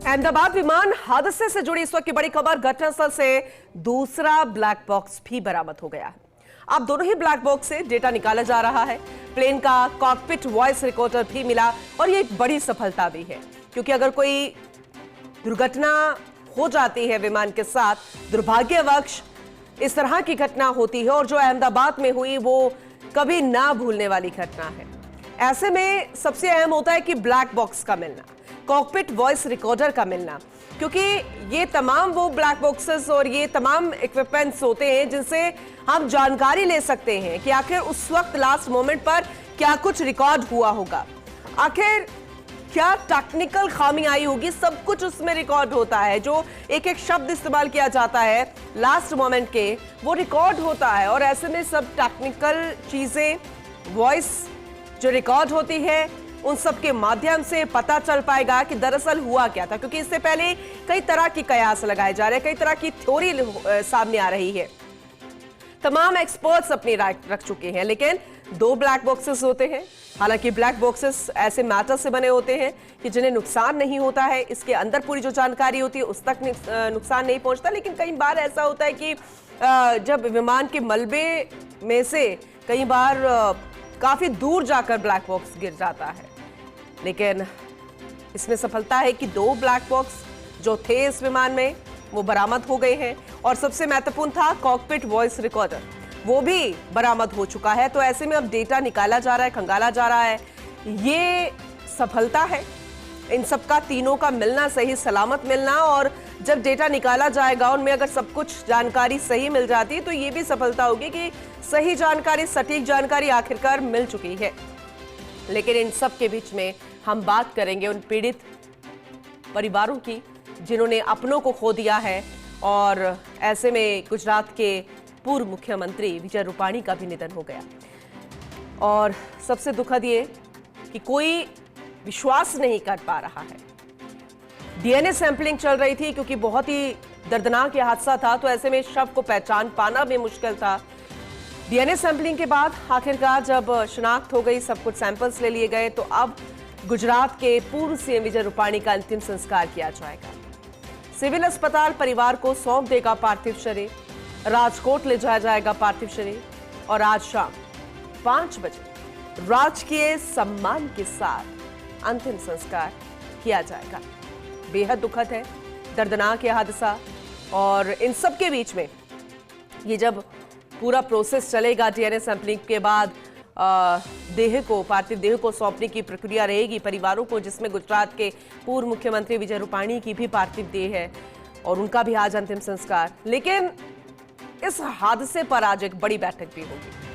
अहमदाबाद विमान हादसे से जुड़ी इस वक्त की बड़ी खबर, घटनास्थल से दूसरा ब्लैक बॉक्स भी बरामद हो गया है। अब दोनों ही ब्लैक बॉक्स से डेटा निकाला जा रहा है। प्लेन का कॉकपिट वॉइस रिकॉर्डर भी मिला और ये एक बड़ी सफलता भी है, क्योंकि अगर कोई दुर्घटना हो जाती है विमान के साथ, दुर्भाग्यवश इस तरह की घटना होती है और जो अहमदाबाद में हुई वो कभी ना भूलने वाली घटना है। ऐसे में सबसे अहम होता है कि ब्लैक बॉक्स का मिलना, कॉकपिट वॉइस रिकॉर्डर का मिलना, क्योंकि ये तमाम वो ब्लैक बॉक्सेस और ये तमाम इक्विपमेंट्स होते हैं जिनसे हम जानकारी ले सकते हैं कि आखिर उस वक्त लास्ट मोमेंट पर क्या कुछ रिकॉर्ड हुआ होगा, आखिर क्या टेक्निकल खामी आई होगी। सब कुछ उसमें रिकॉर्ड होता है। जो एक एक शब्द इस्तेमाल किया जाता है लास्ट मोमेंट के, वो रिकॉर्ड होता है। और ऐसे में सब टेक्निकल चीजें, वॉइस जो रिकॉर्ड होती है, उन सब के माध्यम से पता चल पाएगा कि दरअसल हुआ क्या था। क्योंकि इससे पहले कई तरह की कयास लगाए जा रहे हैं, कई तरह की थ्योरी सामने आ रही है, तमाम एक्सपर्ट्स अपनी राय रख चुके हैं, लेकिन दो ब्लैक बॉक्सेस होते हैं। हालांकि ब्लैक बॉक्सेस ऐसे मैटर से बने होते हैं कि जिन्हें नुकसान नहीं होता है, इसके अंदर पूरी जो जानकारी होती है उस तक नुकसान नहीं पहुंचता। लेकिन कई बार ऐसा होता है कि जब विमान के मलबे में से कई बार काफी दूर जाकर ब्लैक बॉक्स गिर जाता है, लेकिन इसमें सफलता है कि दो ब्लैक बॉक्स जो थे इस विमान में वो बरामद हो गए हैं। और सबसे महत्वपूर्ण था कॉकपिट वॉइस रिकॉर्डर, वो भी बरामद हो चुका है। तो ऐसे में अब डेटा निकाला जा रहा है, खंगाला जा रहा है। ये सफलता है इन सबका, तीनों का मिलना, सही सलामत मिलना। और जब डेटा निकाला जाएगा उनमें अगर सब कुछ जानकारी सही मिल जाती है तो ये भी सफलता होगी कि सही जानकारी, सटीक जानकारी आखिरकार मिल चुकी है। लेकिन इन सब के बीच में हम बात करेंगे उन पीड़ित परिवारों की जिन्होंने अपनों को खो दिया है। और ऐसे में गुजरात के पूर्व मुख्यमंत्री विजय रूपाणी का भी निधन हो गया। और सबसे दुखद ये कि कोई विश्वास नहीं कर पा रहा है। डीएनए सैंपलिंग चल रही थी क्योंकि बहुत ही दर्दनाक यह हादसा था, तो ऐसे में शव को पहचान पाना भी मुश्किल था। डीएनए सैंपलिंग के बाद आखिरकार जब शिनाख्त हो गई, सब कुछ सैंपल्स ले लिए गए, तो अब गुजरात के पूर्व सीएम विजय रूपाणी का अंतिम संस्कार किया जाएगा। सिविल अस्पताल परिवार को सौंप देगा पार्थिव शरीर, राजकोट ले जाया जाएगा पार्थिव शरीर और आज शाम 5 बजे राजकीय सम्मान के साथ अंतिम संस्कार किया जाएगा। बेहद दुखद है, दर्दनाक यह हादसा। और इन सब के बीच में ये जब पूरा प्रोसेस चलेगा, डीएनए सैंपलिंग के बाद देह को, पार्थिव देह को सौंपने की प्रक्रिया रहेगी परिवारों को, जिसमें गुजरात के पूर्व मुख्यमंत्री विजय रूपाणी की भी पार्थिव देह है और उनका भी आज अंतिम संस्कार। लेकिन इस हादसे पर आज एक बड़ी बैठक भी होगी।